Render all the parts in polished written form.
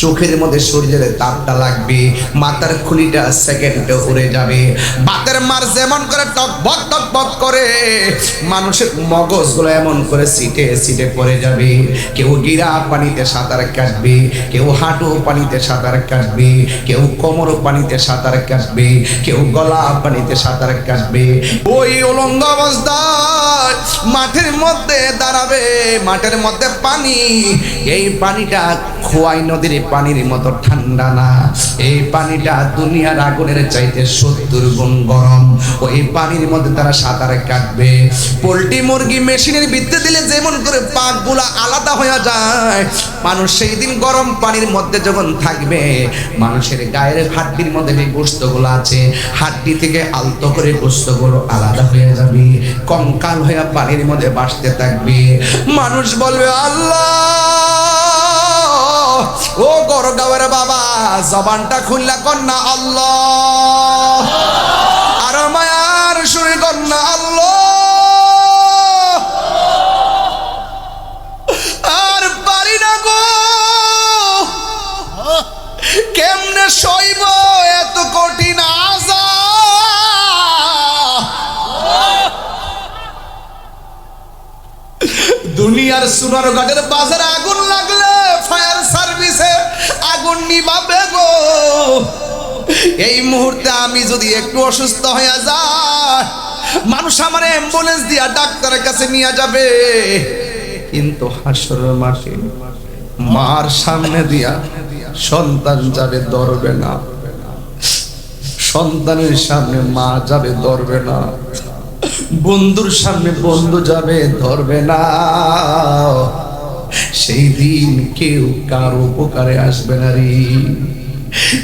চোখের মধ্যে শরীরের তাপটা লাগবে, মাথার খুলিটা সেকেন্ডে উড়ে যাবে। বাতের মার যেমন করে টকবক টকবক করে, মানুষের মগজগুলো এমন করে সিটে সিটে পড়ে যাবে। কেউ গিরা পানিতে সাঁতার কাটবে, কেউ হাঁটু পানিতে সাঁতার কাটবে, কেউ কোমর পানিতে সাঁতার কাটবে, কেউ গলা পানিতে সাঁতার কাটবে। ওই উলঙ্গ অবস্থায় মাঠের মধ্যে দাঁড়াবে, মাঠের মধ্যে পানি, এই পানিটা খোয়াই নদীর পানির মতো ঠান্ডা না, এই পানিটা দুনিয়ার আগুনের চাইতে 70 গুণ গরম। ওই পানির মধ্যে তারা সাঁতার কাটবে। পোল্ট্রি মুরগি মেশিনের ভিতরে দিলে যেমন করে পাকগুলা আলাদা হয়ে যায়, মানুষ সেই দিন গরম পানির মধ্যে যখন থাকবে, মানুষের গায়ের হাড্ডির মধ্যে যে গোশতগুলো আছে, হাড্ডি থেকে আলতো করে গোশতগুলো আলাদা হয়ে যাবে, কঙ্কাল হয়ে পানির মধ্যে ভাসতে থাকবে। মানুষ বলবে আল্লাহ, ও গরগাঁওয়ের বাবা, জবানটা খুললা কন্যা আল্লাহ, আর মায়ার শুনে কন্যা আল্লাহ, আর পারি না গো, কেমনে সইব এত কঠিন আযাব। দুনিয়ার সোনারঘাটের বাজারে আগুন লাগলে ফায়ার সার্ভিসে আগুন নিভাবে গো। এই মুহূর্তে আমি যদি একটু অসুস্থ হয়ে যায়, মানুষ আমার অ্যাম্বুলেন্স দিয়া ডাক্তারের কাছে নিয়ে যাবে, কিন্তু হাসরের মাঠে মার সামনে দিয়া সন্তান যাবে ধরবে না, সন্তানের সামনে মা যাবে ধরবে না, বন্ধুর সামনে বন্ধু যাবে ধরবে না। সেই দিন কেউ কার উপকারে আসবে না রে।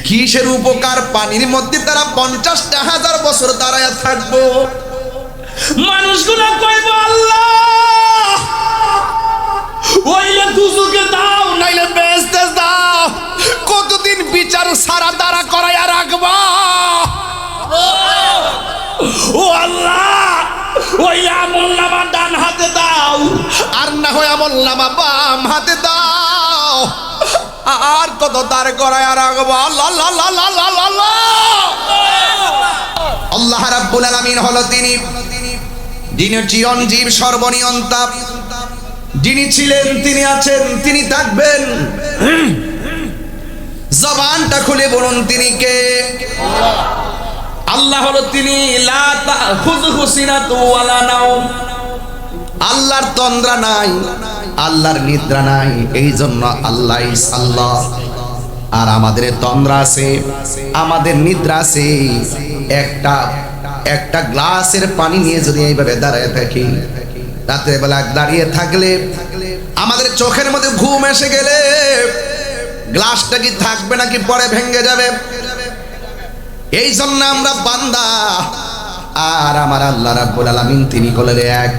কিসের উপকার? পানির মধ্যে তারা 50,000 বছর দাঁড়ায় থাকবো। মানুষগুলো কইব আল্লাহ, ওইলে দুজুকে দাও, নাইলে বেহেশতে দাও। কতদিন বিচার সারা দাঁড়া করাইয়া রাখবা? ও আল্লাহ, ওই আমলনামা ডান হাতে দাও, আর না হয় আমলনামা বাম হাতে দাও। আর কত দাঁড় করাইয়া রাখবা? আল্লাহ আল্লাহ আল্লাহ আল্লাহ আল্লাহ। আল্লাহ রাব্বুল আলামিন হলো তিনি, যিনি চিরঞ্জীব সর্বনিয়ন্তা, যিনি ছিলেন, তিনি আছেন, তিনি থাকবেন। জবানটা খুলে বলুন তিনি কে? আল্লাহ হলো তিনি, লা তাখুযুহু সিনাতুন ওয়ালা নাওম। আল্লাহর তন্দ্রা নাই, আল্লাহর নিদ্রা নাই, এই জন্য আল্লাহ আল্লাহ। আর আমাদের তন্দ্রা আছে, আমাদের নিদ্রা আছে। একটা গ্লাসের পানি নিয়ে যদি এইভাবে দাঁড়িয়ে থাকি, রাতের বেলা দাঁড়িয়ে থাকলে আমাদের চোখের মধ্যে ঘুম এসে গেলে গ্লাসটা কি থাকবে নাকি পরে ভেঙে যাবে? এই জন্য আমরা বান্দা, আর আমার আল্লাহ রাব্বুল আলামিন তিনি হলেন এক।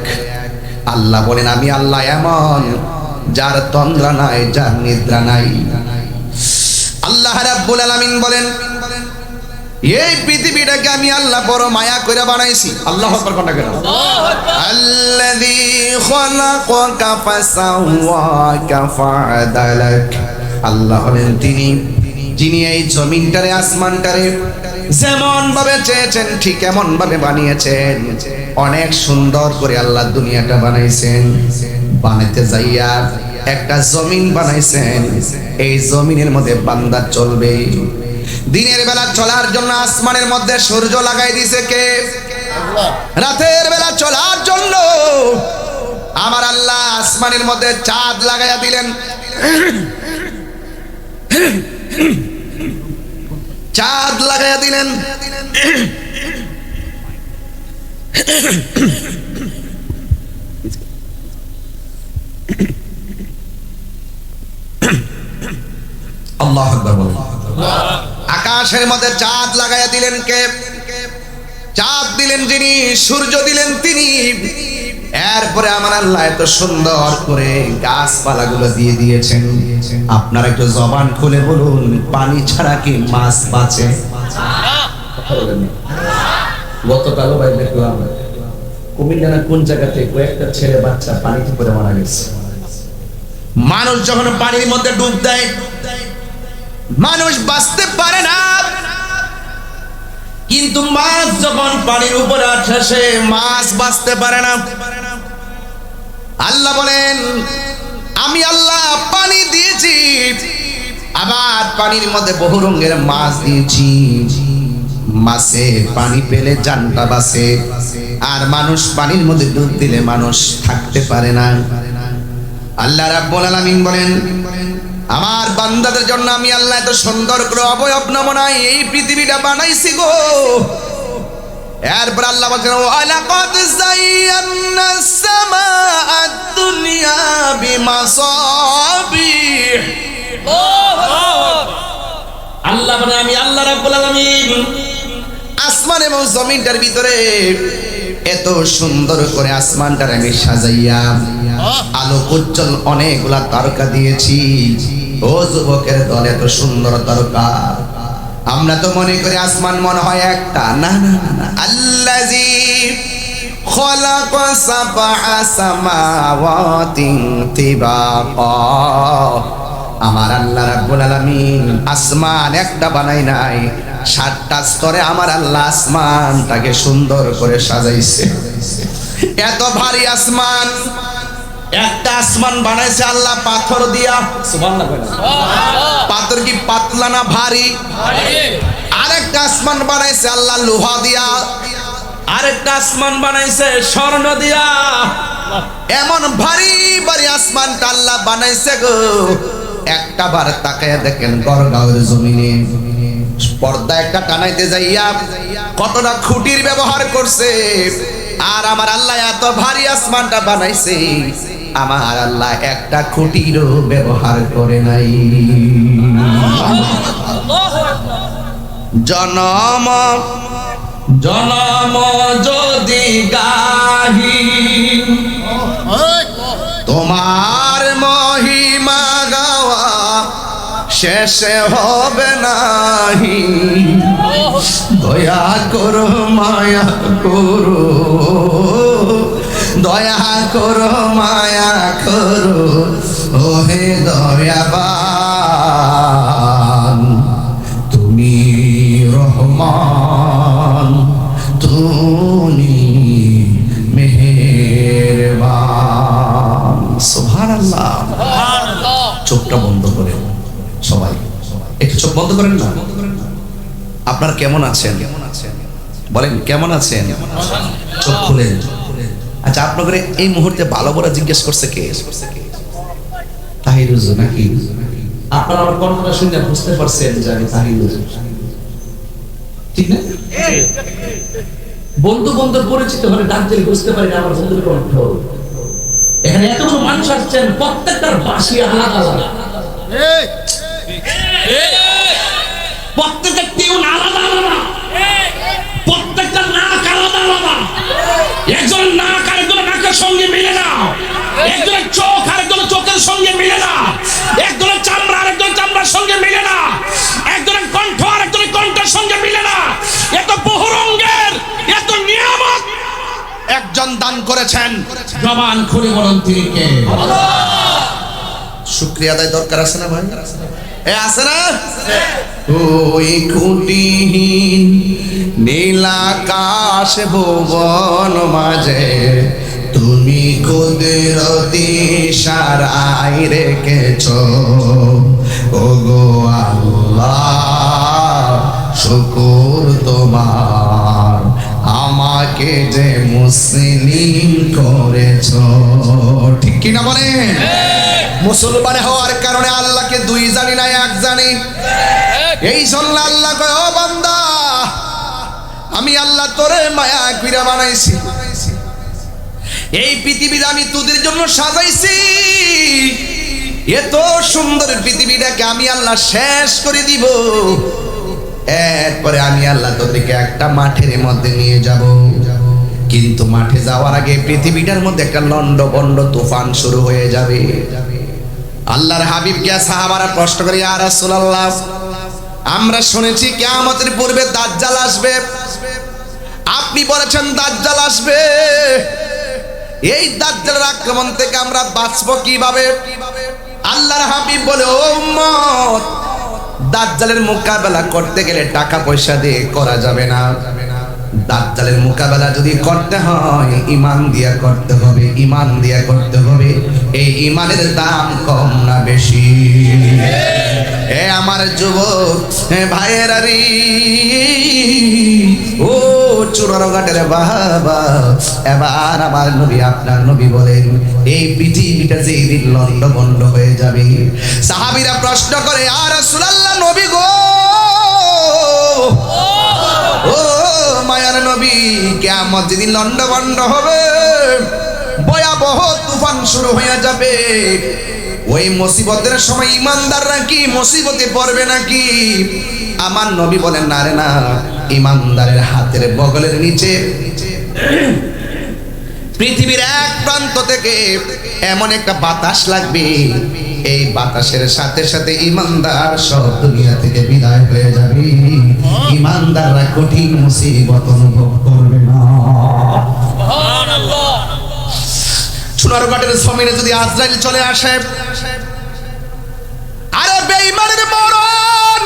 আল্লাহ বলেন আমি আল্লাহ এমন, যার তন্দ্রা নাই, যার নিদ্রা নাই। আল্লাহ রাব্বুল আলামিন বলেন এই পৃথিবীটাকে আমি আল্লাহ বড় মায়া করে বানাইছি। আল্লাহু আকবার কোনটা কেন? আল্লাযী খালাকাকা ফাসাওয়াকা ফাআদালাক। আল্লাহ হলেন তিনি, যিনি এই জমিনটারে আসমানটারে যেমন ভাবে চেয়েছেন ঠিক এমন ভাবে বানিয়েছেন। অনেক সুন্দর করে আল্লাহ দুনিয়াটা বানাইছেন। বানাইতে যাইয়া একটা জমিন বানাইছেন, এই জমিনের মধ্যে বান্দা চলবে। দিনের বেলা চলার জন্য আসমানের মধ্যে সূর্য লাগাই দিয়েছে কে? আল্লাহ। রাতের বেলা চলার জন্য আমার আল্লাহ আসমানের মধ্যে চাঁদ লাগাইয়া দিলেন। চাঁদ লাগাইয়া দিলেন। আল্লাহু আকবার বলুন। আকাশের মধ্যে চাঁদ লাগাইয়া দিলেন কে? চাঁদ দিলেন যিনি, সূর্য দিলেন তিনি। এরপরে আমার আল্লাহ এত সুন্দর করে গাছপালাগুলো দিয়ে দিয়েছেন। আপনারা একটু জবান খুলে বলুন, পানি ছাড়া কি মাছ বাঁচে? গতকালও ভাই দেখলাম কুমিল্লা কোন জায়গাতে কয়েকটা ছেলে বাচ্চা পানিতে পড়ে মারা গেছে। মানুষ যখন পানির মধ্যে ডুব দেয়, মানুষ বাঁচতে পারে না, কিন্তু মাছ যখন পানির উপরে আসে সে মাছ বাঁচতে পারে না। আল্লাহ বলেন আমি আল্লাহ পানি দিয়েছি, আবার পানির মধ্যে বহু রঙের মাছ দিয়েছি। মাছে পানি পেলে জানটা বাঁচে, আর মানুষ পানির মধ্যে ডুব দিলে মানুষ থাকতে পারে না। আল্লাহ রাব্বুল আলামিন বলেন আমার বান্দাদের জন্য আমি আল্লাহ এত সুন্দর করে অবয়ব নমুনায় এই পৃথিবীটা বানাইছি গো। এরপর আল্লাহ বলেন ওয়ালাকাদ যায়্যানাস সামাআদ দুনিয়া বিমাসাবিহ। আল্লাহ বলেন আমি আল্লাহ রাব্বুল আলামিন আসমান এবং জমিনটার ভিতরে এত সুন্দর করে আসমানটার আমি সাজাইয়া আলো উজ্জ্বল অনেকগুলা তারকা দিয়েছি। ও যুবকের দল, এত সুন্দর তারকা। আমরা তো মনে করি আসমান মনে হয় একটা, না না না, আল্লাযী খালাকা সাবআ সামাওয়াতিন তিবাকা। আমার আল্লাহ রাব্বুল আলামিন আসমান একটা বানাই নাই, 7টা স্তরে আমার আল্লাহ আসমানটাকে সুন্দর করে সাজাইছে। এত ভারী আসমান, একটা আসমান বানাইছে আল্লাহ পাথর দিয়া। সুবহানাল্লাহ। পাথর কি পাতলা না ভারী? আরেকটা আসমান বানাইছে আল্লাহ লোহা দিয়া, আরেকটা আসমান বানাইছে স্বর্ণ দিয়া। এমন ভারী ভারী আসমানটা আল্লাহ বানাইছে গো। একটা বার তাকায়া দেখেন গড়গাঁওয়ের জমিনে পর্দা একটা টানাইতে যাইয়া কতটা খুঁটির ব্যবহার করছে। আর আমার আল্লাহ এত ভারী আসমানটা বানাইছে, আমার আল্লাহ একটা খুঁটিরও ব্যবহার করে নাই। জনম জনম যদি গাহি তোমার মহিমা গাওয়া শেষে হবে নাহি। দয়া করো মায়া করো, দয়া করো মায়া করো, ওহে দয়াবান তুমি রহমান, তুমি মেহেরবান। সুবহানাল্লাহ। চোখটা বন্ধ করে সবাই একটু চোখ বন্ধ করেন না। আপনার কেমন আছেন বলেন, কেমন আছেন? চোখ খুলেন। আচ্ছা, আপনাদের এই মুহূর্তে ভালো করে জিজ্ঞেস করছে কে? তাহির হুজুর নাকি? আপনারা আমার কণ্ঠটা শুনে বুঝতে পারছেন যে আমি তাহির হুজুর, ঠিক না? বন্ধু বন্ধু পরিচিত হলে ডাক দিলে বুঝতে পারি আমার বন্ধুর কণ্ঠ। এখানে এতগুলো মানুষ আসছেন, প্রত্যেকটার বাঁশি আলাদা আলাদা, প্রত্যেকটা টিউন আলাদা আলাদা, প্রত্যেকটা নাক আলাদা আলাদা। একজনের নাক আরেকজনের নাকের সঙ্গে মিলে না, একজনের চোখ আরেকজনের চোখের সঙ্গে মিলে না, একজনের চামড়া আরেকজনের চামড়ার সঙ্গে মিলে না, একজনের কণ্ঠ আরেকজনের কণ্ঠের সঙ্গে মিলে না। এত বহুরঙ্গের, এত নিয়ামত একজন দান করেছেন। জবান খুলে বলুন তিনি কে? শুকরিয়া আদায় দরকার আছে না ভাই? এ আছে না? ওই খুঁটিহীন নীলাকাশ ভুবন মাঝে তুমি কুদরতি ইশারায় রেখেছো। ওগো আল্লাহ শুকর তোমার, আমাকে যে মুসলিম করেছো। ঠিক কি না বলেন? মুসলমান হওয়ার কারণে আল্লাহকে দুই জানি না, এক জানি। এই জন্য আল্লাহ কয় ও বান্দা, আমি আল্লাহ তোরে মায়া কইরা বানাইছি, এই পৃথিবীটা আমি তোদের জন্য সাজাইছি। এত সুন্দর পৃথিবীটাকে আমি আল্লাহ শেষ করে দিব। এরপরে আমি আল্লাহ তোদেরকে একটা মাঠের মধ্যে নিয়ে যাব, কিন্তু মাঠে যাওয়ার আগে পৃথিবীটার মধ্যে একটা লন্ডভন্ড তুফান শুরু হয়ে যাবে। আল্লাহর হাবিব কে সাহাবারা প্রশ্ন করে, ইয়া রাসূলুল্লাহ, আমরা শুনেছি কিয়ামতের পূর্বে দাজ্জাল আসবে, আপনি বলেছেন দাজ্জাল আসবে, এই দাজ্জালের আক্রমণ থেকে আমরা বাঁচবো কিভাবে? আল্লাহর হাবিব বলে, ও উম্মত, দাজ্জালের মোকাবেলা করতে গেলে টাকা পয়সা দিয়ে করা যাবে না। দাজ্জালের মোকাবেলা যদি করতে হয় ঈমান দিয়া করতে হবে, ঈমান দিয়া করতে হবে। এই ঈমানের দাম কম না বেশি? এ আমার যুবক ভাইয়েরা রে, ও চুরারঘাটের বাবা, এবার আমার নবী আপনার নবী বলেন এই পৃথিবীটা যেদিন লন্ডভন্ড হয়ে যাবে, সাহাবীরা প্রশ্ন করে ইয়া রাসূলুল্লাহ, নবী গো, ও মায়ার নবী, কিয়ামত যেদিন লন্ডভন্ড হবে, ভয়াবহ তুফান শুরু হয়ে যাবে, ওই মুসিবতের সময় ইমানদাররা কি মুসিবতে পড়বে নাকি? আমার নবী বলেন না রে না, ইমানদারের হাতের বগলের নিচে পৃথিবীর এক প্রান্ত থেকে এমন একটা বাতাস লাগবে, এই বাতাসের সাথে সাথে ইমানদার সব দুনিয়া থেকে বিদায় হয়ে যাবে। ইমানদাররা কঠিন মুসিবত অনুভব করবে না। সুবহানাল্লাহ। সোনারঘাটের জমিনে যদি আজরাইল চলে আসে, আরে বেঈমানের মরণ,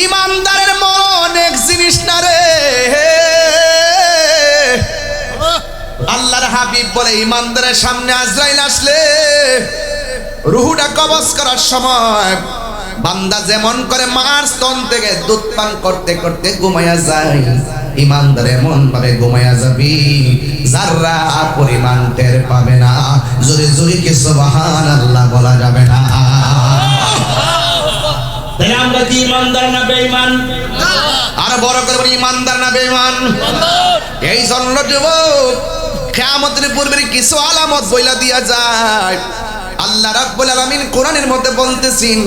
ইমানদারের মরণ এক জিনিস না রে। আল্লাহর হাবিব বলে ইমানদারের সামনে আজরাইল আসলে রুহুটা কবজ করার সময় বান্দা যেমন করে মার স্তন থেকে দুধ পান করতে করতে ঘুমায়া যায়, ইমানদার এমন ভাবে ঘুমায়া যাবি যারা পরিমাণ টের পাবে না। জোরে জোরে কি সুবহানাল্লাহ বলা যাবে না? তাহলে আমরা কি ইমানদার না বেঈমান? আর বড় করে বলি ইমানদার না বেঈমান? এই জন্য যুবক কিয়ামতের পূর্বে কিছু আলামত বইলা দিয়া যায়। আল্লাহ রাব্বুল আলামিন কোরআনের মধ্যে বলতেছেন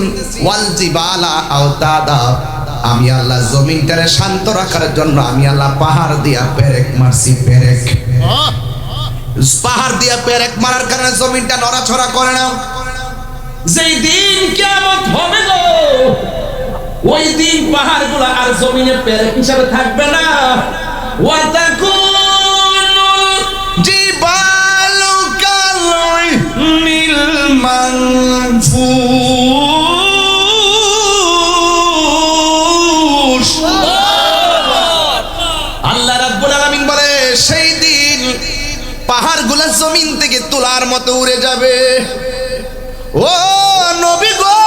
ওয়াল জিবালা আওতাদা, আমি আল্লাহ জমিনটারে শান্ত রাখার জন্য আমি আল্লাহ পাহাড় দিয়া পেরেক মারছি। পেরেক, পাহাড় দিয়া পেরেক মারার কারণে জমিনটা নড়াচড়া করে না। যেই দিন কিয়ামত হবে গো, ওই দিন পাহাড়গুলো আর জমিনে পেরেক হিসাবে থাকবে না। ওয়া তাকুনুল জিবালু কালমিল মানফুস। আল্লাহ রাব্বুল আলামিন বলে সেই দিন পাহাড়গুলো জমিন থেকে তুলার মতো উড়ে যাবে। ও নবী গো,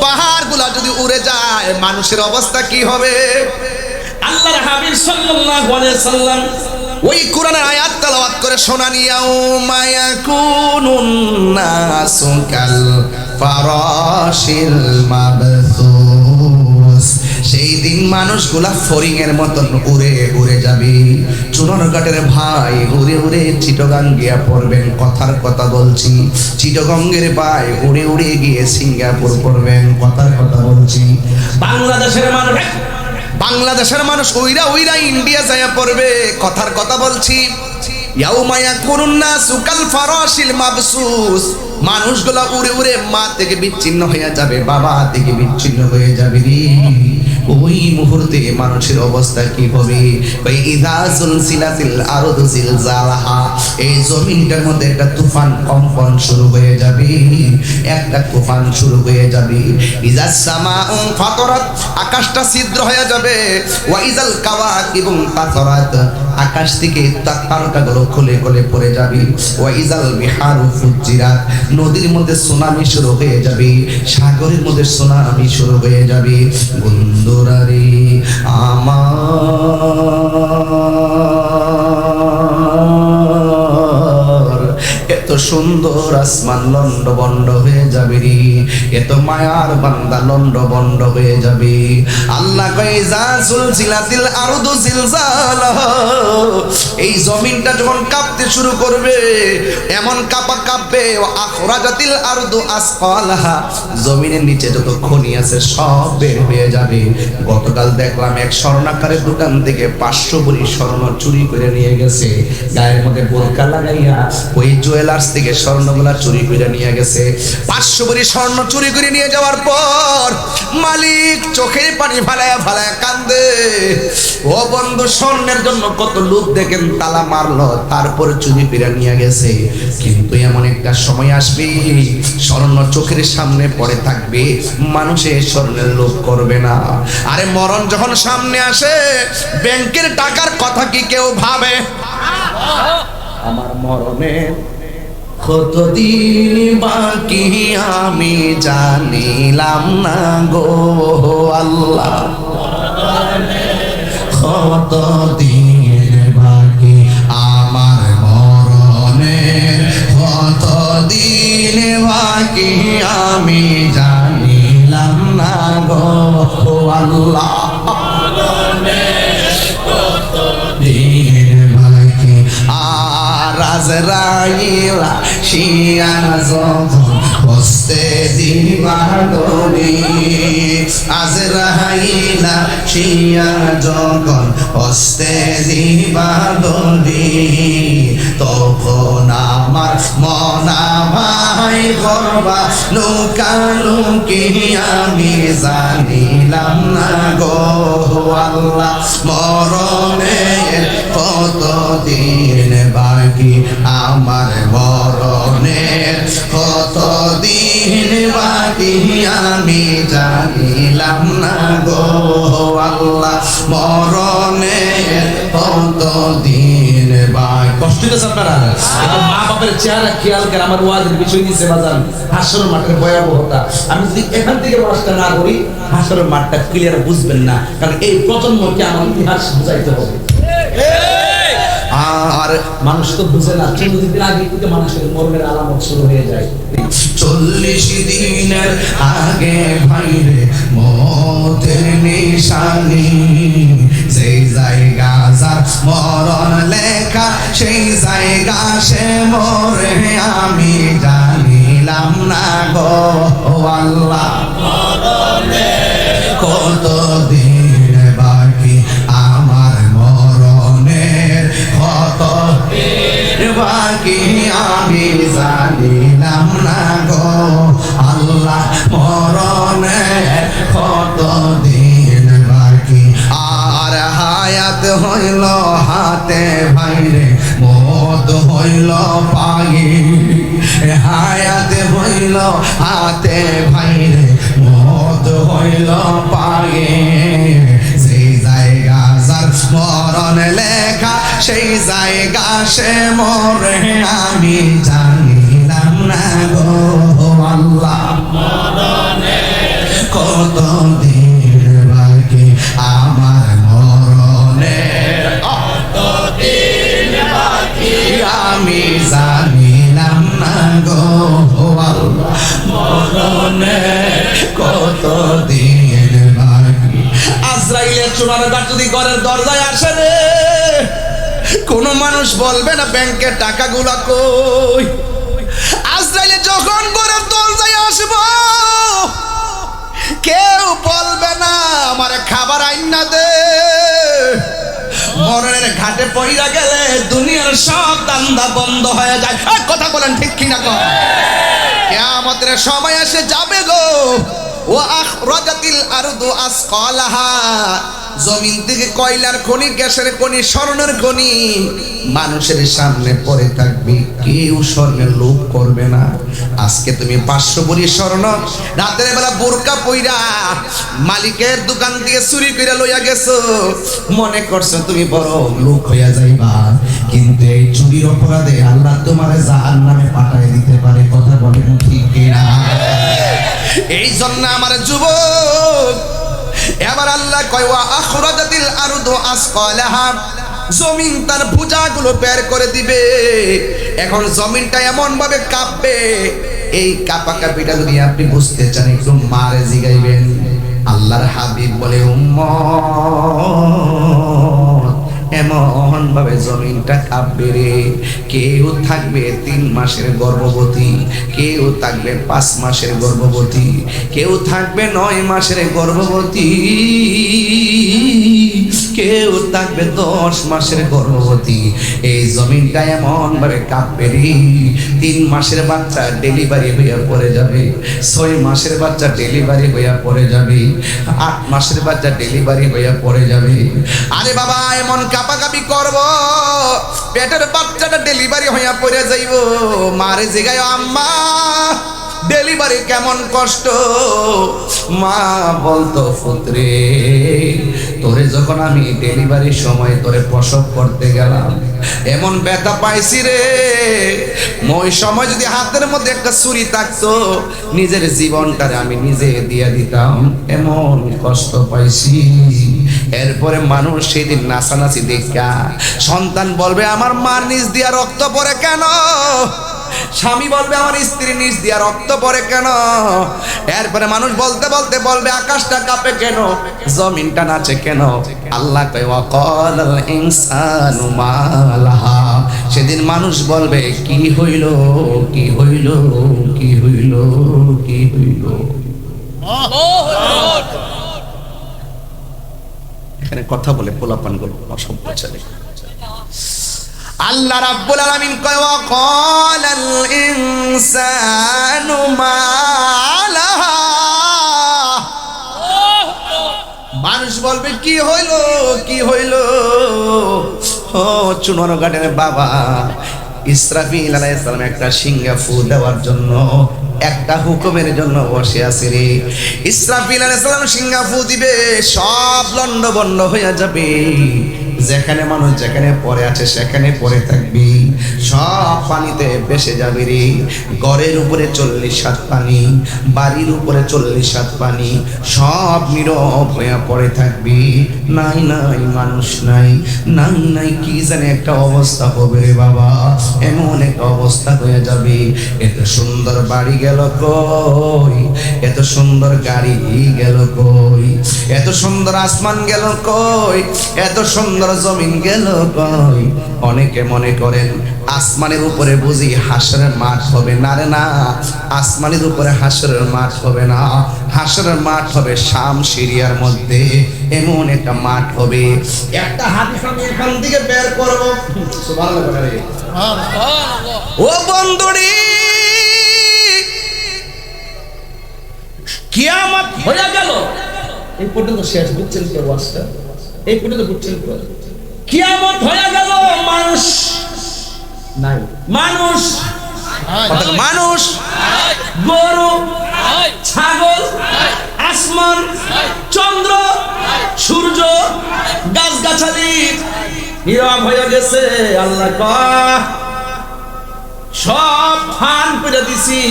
পাহাড়গুলো যদি উড়ে যায় মানুষের অবস্থা কি হবে? আল্লাহর হাবিব সাল্লাল্লাহু আলাইহি সাল্লাম ওই কোরআনের আয়াত তেলাওয়াত করে শোনান, ইয়াউমা ইয়াকুনুন নাসু কাল ফারাশিল মাবসুস। সেই দিন মানুষগুলা ফড়িং এর মতন উড়ে উড়ে যাবে। চুনারঘাটের ভাই উড়ে উড়ে চিটগাং গিয়া পড়বেন, কথার কথা বলছি। চিটগঙ্গের ভাই উড়ে উড়ে গিয়ে সিঙ্গাপুর পড়বেন, কথার কথা বলছি। বাংলাদেশের মানুষ উইরা উইরা ইন্ডিয়া যায়া পড়বে, কথার কথা বলছি। ইয়াউমা ইয়াকুনুন নাসু কাল ফারাশিল মাবসুস, মানুষগুলা উড়ে উড়ে মা থেকে বিচ্ছিন্ন হয়ে যাবে, বাবা থেকে বিচ্ছিন্ন হয়ে যাবে রে। ওই মুহূর্তে মানুষের অবস্থা কি হবে? ওই ইযা সুলসিলাতিল আরদু জিলজালাহা, এই জমিনটার মধ্যে একটা তুফান কম্পন শুরু হয়ে যাবে, একটা তুফান শুরু হয়ে যাবে। ইযাস সামাউ ফাতারাত, আকাশটা ছিদ্র হয়ে যাবে। ওয়া ইযাল কাওয়াকিবু তাতারাত, আকাশ থেকে তারকাগুলো খুলে খুলে পড়ে যাবে। ওয়া ইযাল বিহারু ফুজ্জিরাত, নদীর মধ্যে সুনামি শুরু হয়ে যাবে, সাগরের মধ্যে সুনামি শুরু হয়ে যাবে। বন্ধুরা রে আমার, এত সুন্দর আসমান লন্ড বন্ড হয়ে যাবে রে, এত মায়ার বান্দা লন্ড বন্ড হয়ে যাবে। আল্লাহ কয় যা সুলসিলাতিল আরদু জিলজালাহা, এই জমিনটা যখন কাঁপতে শুরু করবে, এমন কাঁপবে। আখরাজাতিল আরদু আসফালাহা, জমিনের নিচে যত খনি আছে সব বের হয়ে যাবে। গতকাল দেখলাম এক স্বর্ণাকারের দোকান থেকে 500 ভরি স্বর্ণ চুরি করে নিয়ে গেছে, গায়ের মধ্যে বোরকা লাগাইয়া ওই জুয়েলার্স থেকে স্বর্ণগুলা চুরি করে নিয়ে গেছে। 500 ভরি স্বর্ণ চুরি করে নিয়ে যাওয়ার পর মালিক চোখের পানি ফালায়া ফালায়া কান্দে। ও বন্ধু, স্বর্ণের জন্য কত লোক দেখেন তালা মারলো, তারপর চুরি করে নিয়ে গেছে। কিন্তু এমন একটা সময় আসবে, স্বর্ণ চোখের সামনে পড়ে থাকবে, মানুষে স্বর্ণের লোভ করবে না। আরে মরণ যখন সামনে আসে, ব্যাংকের টাকার কথা কি কেউ ভাবে? আমার মরণে কতদিন বাকি আমি জানিলাম না গো আল্লাহ, কতদিন বাকি আমার মরণে, কতদিন বাকি আমি জানিলাম না গো আল্লাহ, কতদিন বাকি। আর আজরাইল শিয়া যখন বসতে দিবাগনি, আজরাইল শিয়া যখন বসতে দিবাগনি, তখন আমার মনা ভাই করবা লুকালুকি আমি জানিলাম না গো আল্লাহ, মরণের কতদিন বাকি আমার মরণের, কতদিন বাকি আমি জানিলাম না গো আল্লাহ, মরণের কতদিন বাকি। কষ্ট হচ্ছে আপনারা? মা বাপের চেহারা খেয়াল করে আমার ওয়াজের বিষয় নিচ্ছে বাজান, হাসরের মাঠের ভয়াবহতা। আমি যদি এখান থেকে ওয়াজটা না করি, হাসরের মাঠটা ক্লিয়ার বুঝবেন না, কারণ এই প্রজন্মকে আমার ইতিহাস বুঝাইতে হবে। আর মানুষ তো বুঝে না, 40 দিন আগে থেকে মানুষের মরণের আলামত শুরু হয়ে যায়। 40 দিনের আগে ভাইরে মতের নিশানি, সেই জায়গা যার মরণ লেখা, সেই জায়গা সে মরে আমি জানিলাম না গো আল্লাহ, কতদিন বাকি আমার মরণের, কতদিন বাকি আমি জানিলাম না গো আল্লাহ, মরণের কতদিন বাকি। আর হায়াত হইল হাতে ভাইরে, মত হইল পায়ে, হায়াত হইল হাতে ভাইরে, মত হইল পায়ে, সেই জায়গা যার মরণ লেখা, সেই জায়গা সে মরে আমি জানিলাম না গো আল্লাহ, কতদিন বাকি আমার মরণের, কতদিন বাকি আমি জানিলাম না গো আল্লাহ, মরণের কতদিন বাকি। আজরাইলের চুনার গাছ যদি ঘরের দরজায় আসে রে, কোন মানুষ বলবে না ব্যাংকের টাকাগুলা কই। আজরাইলে যখন ঘরের দরজায় আসবো, কেউ বলবে না আমার খাবার আইনা দে। মরণের ঘাটে পইরা গেলে দুনিয়ার সব দান্দা বন্ধ হয়ে যায়। কথা বলেন ঠিক কিনা? কিয়ামতের সময় এসে যাবে গো, ও আখরাজাতিল আরদু আসকালাহা, জমিন থেকে কয়লার খনি, গ্যাসের খনি, স্বর্ণের খনি মানুষের সামনে পড়ে থাকবে, কেউ স্বর্ণের লোভ করবে না। আজকে তুমি 500 ভরি স্বর্ণ রাতের বেলা বোরকা পইরা মালিকের দোকান থেকে চুরি করে লইয়া গেছো, মনে করছো তুমি বড় লোক হইয়া যাইবা, কিন্তু এই চুরির অপরাধে আল্লাহ তোমারে জাহান্নামে পাঠায় দিতে পারে। কথা বলেন ঠিক কিনা? এই জন্য আমার যুবক, এবার আল্লাহ কয় ওয়া আখরাজাতিল আরদু আসকালাহা, জমিন তার বোঝাগুলো বের করে দিবে। এখন জমিনটা এমন ভাবে কাঁপবে, এই কাঁপা কাঁপিটা যদি আপনি বুঝতে চান একটু মারে জিগাইবেন। আল্লাহর হাবিব বলে উম্মত, এমন ভাবে জমিনটা কাঁপবে রে, কেউ থাকবে 3 মাসের গর্ভবতী, কেউ থাকবে 5 মাসের গর্ভবতী, কেউ থাকবে 9 মাসের গর্ভবতী। কেউ থাকবে 10 মাসের গর্ভবতী, এই জমিনটা এমন ভাবে কাঁপবে রে, 3 মাসের বাচ্চা ডেলিভারি হইয়া পড়ে যাবে, 6 মাসের বাচ্চা ডেলিভারি হইয়া পড়ে যাবে, 8 মাসের বাচ্চা ডেলিভারি হইয়া পড়ে যাবে। আরে বাবা এমন কাঁপাকাঁপি করব, পেটের বাচ্চাটা ডেলিভারি হইয়া পড়ে যাইব, মারে জিগায় আম্মা ডেলিভারি কেমন কষ্ট। মা বলতো পুত্রে তোরে যখন আমি ডেলিভারির সময় তোরে প্রসব করতে গেলাম এমন ব্যথা পাইছি রে, ওই সময় যদি হাতের মধ্যে একটা ছুরি থাকতো নিজের জীবনটারে আমি নিজে দিয়ে দিতাম, এমন কষ্ট পাইছি। এরপরে মানুষ সেদিন নাচানাচি দেখা সন্তান বলবে আমার মার নিচ দিয়া রক্ত পড়ে কেন, স্বামী বলবে আমার স্ত্রী নিচ দিয়া রক্ত পড়ে কেন, এরপরে মানুষ বলতে বলতে বলবে আকাশটা কাঁপে কেন, জমিনটা নাচে কেন। আল্লাহ কয় ওয়াকালাল ইনসানু মা লাহা, সেদিন মানুষ বলবে কি হইল কি হইল কি হইল কি হইল। এখানে কথা বলে পোলাপান গুলো অসভ্য ছেলে। আল্লাহ রাব্বুল আলামিন কয় ওয়াকালাল ইনসানু মা লাহা, মানুষ বলবে কি হইল কি হইল। ও চুনর গার্ডেনের বাবা ইসরাফিল আলাইহিস সালাম একটা সিংহা ফু দেওয়ার জন্য একটা হুকুমের জন্য বসে আছে রে। ইসরাফিল আলাইহিস সালাম সিংহা ফু দিবে, সব লন্ডভন্ড হয়ে যাবে, যেখানে মানুষ যেখানে পড়ে আছে সেখানে পড়ে থাকবি, সব পানিতে ভেসে যাবে রে। ঘরের উপরে 40 হাত পানি, বাড়ির উপরে 40 হাত পানি, সব নীরব হয়ে পড়ে থাকবি, নাই নাই মানুষ নাই, নাই নাই কি জানে একটা অবস্থা হবে রে বাবা, এমন একটা অবস্থা হয়ে যাবে। এত সুন্দর বাড়ি গেল কই, এত সুন্দর গাড়ি গেল কই, এত সুন্দর আসমান গেল কই, এত সুন্দর জমিন গেল কই। অনেকে মনে করেন আসমানের উপরে বুঝি হাসরের মাঠ হবে, না রে না, আসমানের উপরে হাসরের মাঠ হবে না, হাসরের মাঠ হবে শাম সিরিয়ার মধ্যে, এমন একটা মাঠ হবে। একটা হাদিস আমি এখান থেকে বের করব, সুবহানাল্লাহ। ও বন্ধুরি কিয়ামত হয়ে গেল এই পর্যন্ত শেষ, বুঝছেন কি ওয়াজটা, এই পর্যন্ত বুঝছেন কি? কিয়ামত হয়ে গেল, মানুষ নাই, মানুষ মানুষ গরু ছাগল আসমান চন্দ্র সূর্য গাছগাছালি নীরব হয়ে গেছে। আল্লাহ কয় সব ফান করে দিছি,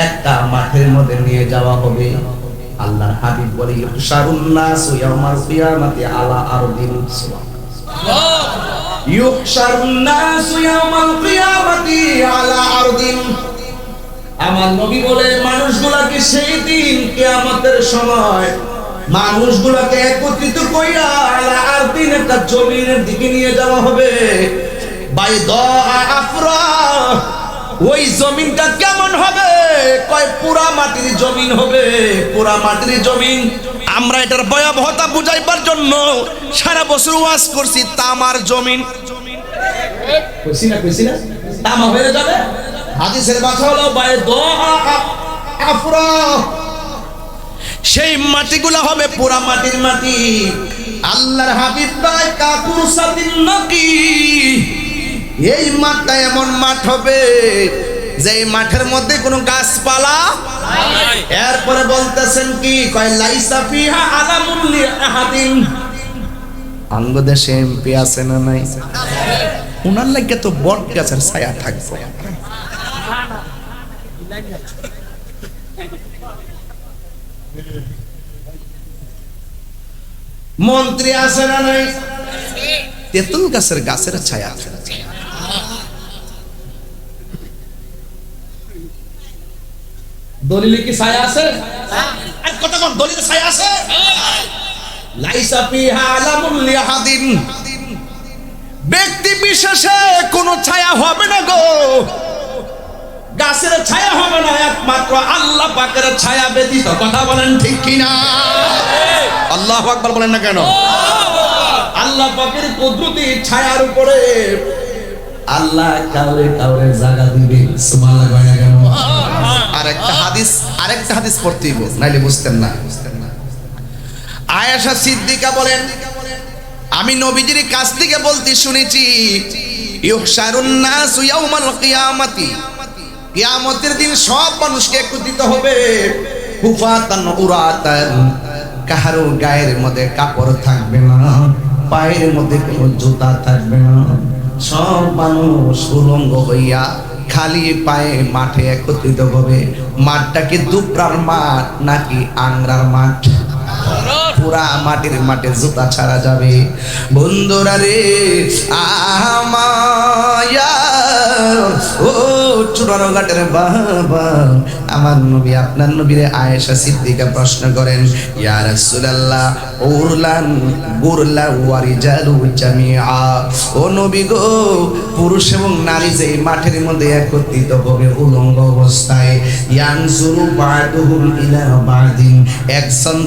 একটা মাঠের মধ্যে নিয়ে যাওয়া হবে। আল্লাহর হাবিব বলে ইহশারুন নাস ইয়াউমাল কিয়ামাতি আলা আরদিন, ইহশারুন নাস ইয়াউমাল কিয়ামাতি আলা আরদিন। আমার নবী বলে মানুষগুলাকে সেই দিন কিয়ামতের সময় মানুষগুলোকে একত্রিত কইরা আলা আরদিন একটা জমিনের দিকে নিয়ে যাওয়া হবে। বাইদা আফরা, ওই জমিনটা কেমন হবে? কয় পুরা মাটির জমিন হবে, পুরা মাটির জমিন। আমরা এটার ভয়াবহতা বুঝাইবার জন্য সারা বছর ওয়াজ করছি, তামার জমিন কইছি না তামা হয়ে যাবে। হাদিসের ভাষা হলো বাইদা আফরা, সেই মাটিগুলো হবে পুরা মাটির মাটি। আল্লাহর হাবিব কয় কাকুসাতিন নকি, এই মাঠটা এমন মাঠ হবে যে মাঠের মধ্যে কোনো গাছপালা নাই। এরপরে বলতেছেন কি, কয় লাইসা ফিহা আলামুন লিআহাদিন। আঙ্গ দেশে এমপি আছে না নাই? উনার লাগে তো বট গাছের ছায়া থাকবে। মন্ত্রী আছে না নাই? তেঁতুল গাছের ছায়া থাকে। দলিলে কি ছায়া আছে? আর কতক্ষণ দলিলে ছায়া আছে? লাইসা ফিহা আলামুন লিআহাদিন, ব্যক্তি বিশেষে কোনো ছায়া হবে না গো, গাছের ছায়া হবে না, একমাত্র আল্লাহ পাকের ছায়া ব্যতীত। কথা বলেন ঠিক কিনা? আল্লাহু আকবার বলেন না কেন? আল্লাহ পাকের কুদরতি ছায়ার উপরে আল্লাহ কাউরে কাউরে জায়গা দিবে। সুবহানাল্লাহ কয় না কেন? আরেকটা হাদিস পড়তেই বল, নাইলে বুঝতেন না। আয়েশা সিদ্দিকা বলেন, আমি নবীজির কাছ থেকে বলতে শুনেছি, ইউহশারুন নাসু ইয়াউমাল কিয়ামাতি, কিয়ামতের দিন সব মানুষকে একত্রিত হবে, হুফাতান উরাতান, কাহারো গায়ের মধ্যে কাপড় থাকবে না, পায়ের মধ্যে কোনো জুতা থাকবে না, সব মানুষ উলঙ্গ হইয়া খালি পায়ে মাঠে একত্রিত হবে। মাঠটা কি দুপরার মাঠ নাকি আংরার মাঠ? পুরা মাটির মাঠে জুতা ছাড়া যাবে। বন্ধুরা রে, ও চুরারঘাটের বাবা, আমার নবী আপনার নবীরে আয়েশা সিদ্দিকা প্রশ্ন করেন, ইয়া রাসূলুল্লাহ উরলান গুরলা ওয়া রিজালু জামিআ, ও নবী গো, পুরুষ এবং নারী যে মাঠের মধ্যে একত্রিত হবে উলঙ্গ অবস্থায়, ইয়ানজুরু বা'দুহুম ইলা বা'দিন, একজন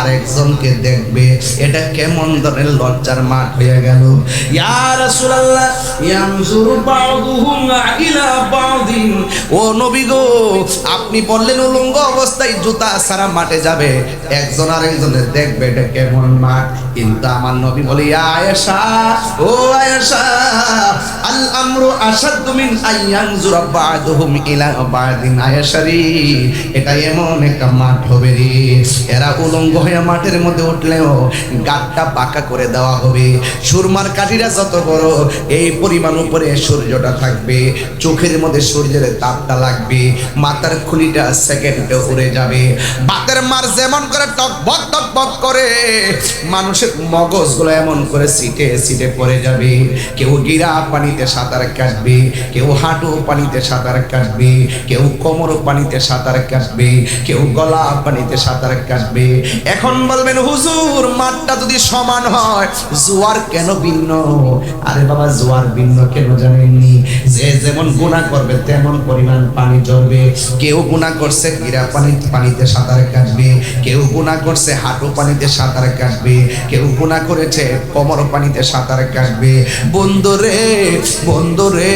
আরেকজনকে দেখবে, এটা কেমন ধরনের লজ্জার মাঠ হয়ে গেল। ইয়া রাসূলুল্লাহ ইয়ানজুরু বা'দুহুম ইলা বা'দিন, ও নবী গো, আপনি বললেন উলঙ্গ অবস্থায় জুতা ছাড়া মাঠে যাবে, একজন আরেকজনের দেখবে, এটা কেমন মাঠ? কিন্তু আমার নবী বলে, ইয়া আয়েশা, ও আয়েশা, আল আমরু আশাদ্দু মিন আইয়ানজুরা বা'দুহুম ইলা বা'দিন, আয়েশা রে, এটা এমন একটা মাঠ হবে রে, এরা উলঙ্গ হয়ে মাঠের মধ্যে উঠলেও গাটটা পাকা করে দেওয়া হবে, সুরমার কাঠিটা যত বড় এই পরিমাণ উপরে সূর্যটা থাকবে, চোখের মধ্যে সূর্যের তাপটা লাগবে, মাথার খুলিটা সেকেন্ডে উড়ে যাবে, বাতের মার যেমন করে টকবক করে মানুষের মগজগুলো এমন করে সিটে সিটে পড়ে যাবে। কেউ গিরা পানিতে সাঁতার কাটবে, কেউ হাঁটু পানিতে সাঁতার কাটবে, কেউ কোমর পানিতে সাঁতার কাটবে, কেউ গলা পানিতে সাঁতার কাটবে। এখন বলবেন হুজুর, মাঠটা যদি সমান হয় জোয়ার কেন ভিন্ন? আরে বাবা, জোয়ার ভিন্ন কেন জানেননি? যে যেমন গুনাহ করবে তেমন পরিমাণ পানি ঝরবে। কেউ গুনাহ করছে গিরা পানিতে সাঁতার কাটবে, কেউ গুনাহ করছে হাঁটু পানিতে সাঁতার কাটবে, কেউ গুনাহ করেছে কোমর পানিতে সাঁতার কাটবে। বন্ধুরে বন্ধুরে,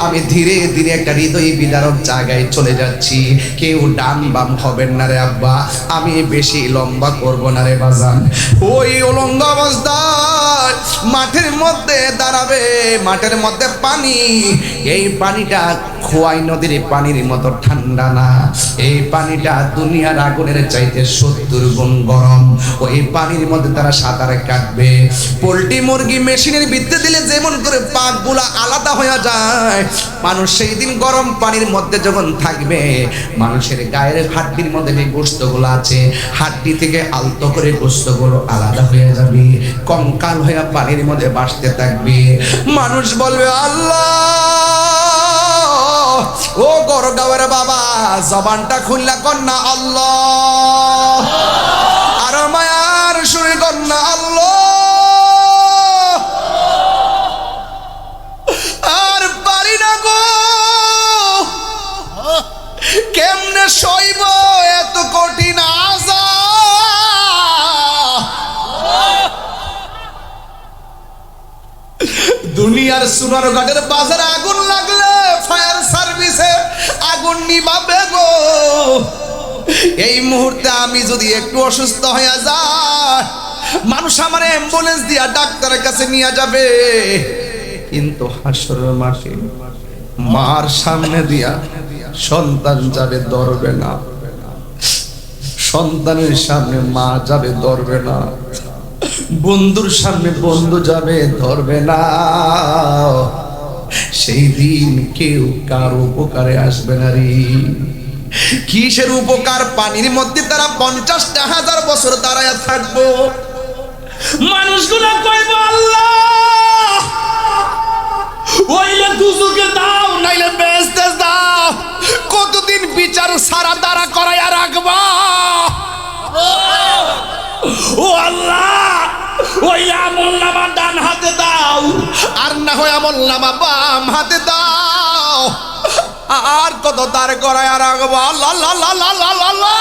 আমি ধীরে ধীরে একটা হৃদয় বিদারক জায়গায় চলে যাচ্ছি। কেউ ডান বাম হবেন না রে আব্বা, আমি বেশি লম্বা করব না রে বাজান। ওই উলঙ্গ অবস্থায় মাঠের মধ্যে দাঁড়াবে, মাঠের মধ্যে পানি, এই পানিটা খোয়াই নদীর পানির মতো ঠান্ডা না, এই পানিটা দুনিয়ার আগুনের চাইতে 70 গুণ গরম। ওই পানির মধ্যে তারা সাঁতার কাটবে। পোল্ট্রি মুরগি মেশিনের ভিতরে দিলে যেমন করে পাকগুলা আলাদা হয়ে যায়, মানুষ সেই দিন গরম পানির মধ্যে যখন থাকবে, মানুষের গায়ের হাড্ডির মধ্যে যে গোশতগুলো আছে, হাড্ডি থেকে আলতো করে গোশতগুলো আলাদা হয়ে যাবে, কঙ্কাল হয়ে পানির মধ্যে ভাসতে থাকবে। মানুষ বলবে, আল্লাহ, ও গরগাওয়ার বাবা, জবানটা খুললা কন্যা আল্লাহ, আর মায়ার শুনে কন্যা আল্লাহ, আর পারি না গো, কেমনে সইব এত কঠিন আযাব। দুনিয়ার সুনারঘাটের বাজারে আগুন লাগলে ফায়ার সার্ভিসে আগুন নিভাবে গো। এই মুহূর্তে আমি যদি একটু অসুস্থ হয়ে যাই, মানুষ আমার অ্যাম্বুলেন্স দিয়া ডাক্তারের কাছে নিয়ে যাবে, কিন্তু হাসরের মাঠে মার সামনে দিয়া সন্তান যাবে ধরবে না, সন্তানের সামনে মা যাবে ধরবে না, বন্ধুর সামনে বন্ধু যাবে ধরবে না। সেই দিন কেউ কার উপকারে আসবে না রে। কিসের উপকার? পানির মধ্যে তারা 50,000 বছর দাঁড়ায় থাকবো। মানুষগুলো কইব, আল্লাহ ওইলে দুজুকে দাও, নাইলে বেহেশতে দাও, কতদিন বিচার সারা দাঁড়া করাইয়া রাখবা? ও আল্লাহ, ওই আমলনামা ডান হাতে দাও, আর না হয় আমলনামা বাম হাতে দাও, আর কত দাঁড় করাইয়া রাখবা? আল্লাহ আল্লাহ আল্লাহ আল্লাহ আল্লাহ।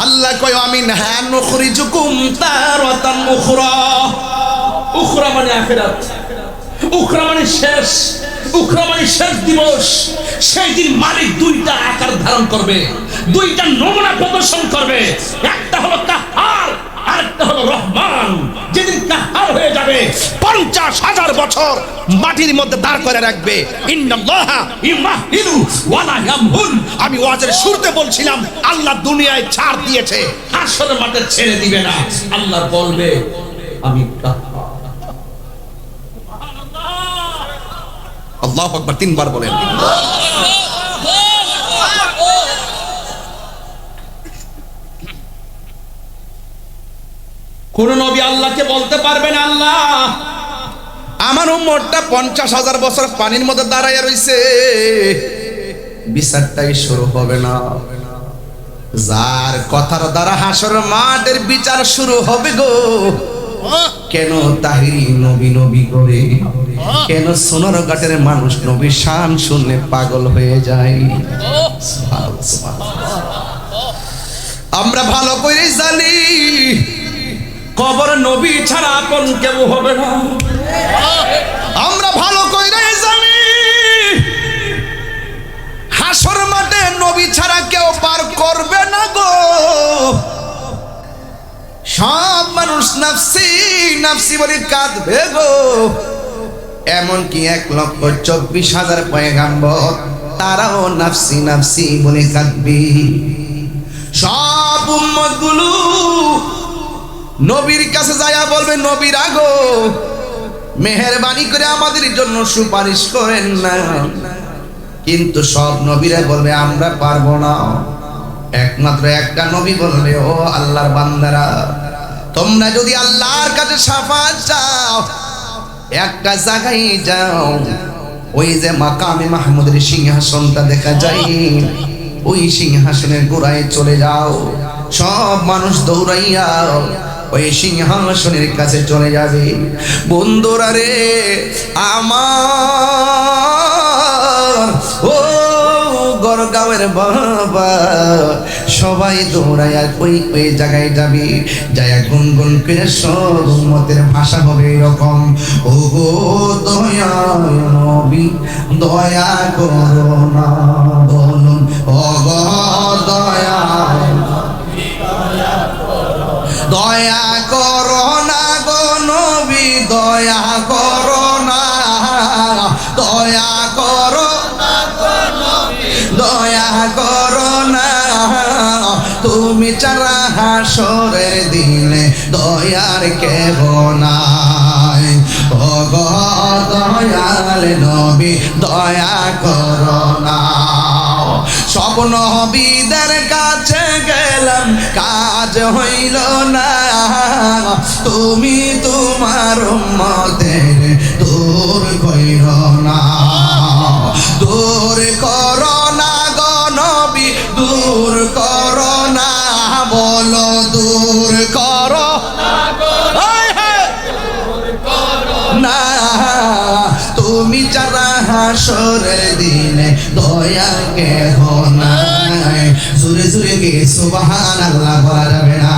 আল্লাহ কয় আমি না নুখরিজুকুম তারাতান উখরা। উখরা মানে আখিরাত, উখরা মানে শেষ, উখরা মানে শেষ দিবস। সেই দিন মালিক দুইটা আকার ধারণ করবে, দুইটা নমুনা প্রদর্শন করবে। একটা হলো কাহার, আরেকটা হলো রহমান। যেদিন কাহার হয়ে যাবে 50,000 বছর মাটির মধ্যে দাঁড় করে রাখবে। ইন্নাল্লাহা ইউমাহিলু ওয়ালা ইয়ামহুল। আমি ওয়াজের শুরুতে বলছিলাম আল্লাহ দুনিয়ায় ছাড় দিয়েছে, হাসরের মাঠে ছেড়ে দিবে না। আল্লাহ বলবে আমি কাহার। আল্লাহু আকবার 3 বার বলেন। কোন নবী আল্লাহকে বলতে পারবেন আল্লাহ আমার উম্মতটা 50,000 বছর পানির মধ্যে দাঁড়ায় রইছে, বিচারটাই শুরু হবে না। যার কথার দ্বারা হাসর মাঠের বিচার শুরু হবে গো। কেন তাহিরি নবী নবী করে, কেন সোনারঘাটের মানুষ নবীর শান শুনলে পাগল হয়ে যায়। আমরা ভালো করে জানি কবর নবী ছাড়া আপন কেউ হবে না। আমরা ভালো করে জানি হাসর মাঠে নবী ছাড়া কেউ পার করবে না গো। সব মানুষ নাফসি নাফসি বলে কাঁদবে গো। এমনকি 1,24,000 পয়গাম্বর তারাও নাফসি নাফসি বলে কাঁদবে। সব উম্মত গুলো নবীর কাছে যায়া বলবে নবীর আগো মেহেরবানি করে আমাদের জন্য সুপারিশ করেন না। কিন্তু সব নবীরা বলবে আমরা পারবো না। একমাত্র একটা নবী বলবে ও আল্লাহর বান্দারা, তোমরা যদি আল্লাহর কাছে শাফাত চাও একটা জায়গায় যাও, ওই যে মাকামে মাহমুদের সিংহাসনটা দেখা যায়, ওই সিংহাসনের গোড়ায় চলে যাও। সব মানুষ দৌড়াইয়া ওই সিংহাসনের কাছে চলে যাবে। বন্ধুরা রে আমার, ও গড়গাঁওয়ের বাবা, সবাই দৌড়াইয়া ওই ওই জায়গায় যাবে। যায়া গুনগুন করে সব উম্মতের ভাষা হবে এরকম, ও গো দয়াল নবী দয়া করো না, বলুন ও গো দয়াল দয়া করো না গো নবী দয়া করো না, দয়া করো না গো নবী দয়া করো না। তুমি ছাড়া হাসরের দিনে দয়ার কেহ নাই, ও গো দয়াল নবী দয়া করো না। সব নবীদের কাছে গেলাম কাজ হইল না, তুমি তোমার উম্মতের দূর কইরো না, দূর করো না গো নবী দূর করো না, বলো দূর করো না। তুমি যারা হাসরের দিনে দয়া কেহ নাই। সুরে সুরে গে সুবহানাল্লাহ বলা যাবে না।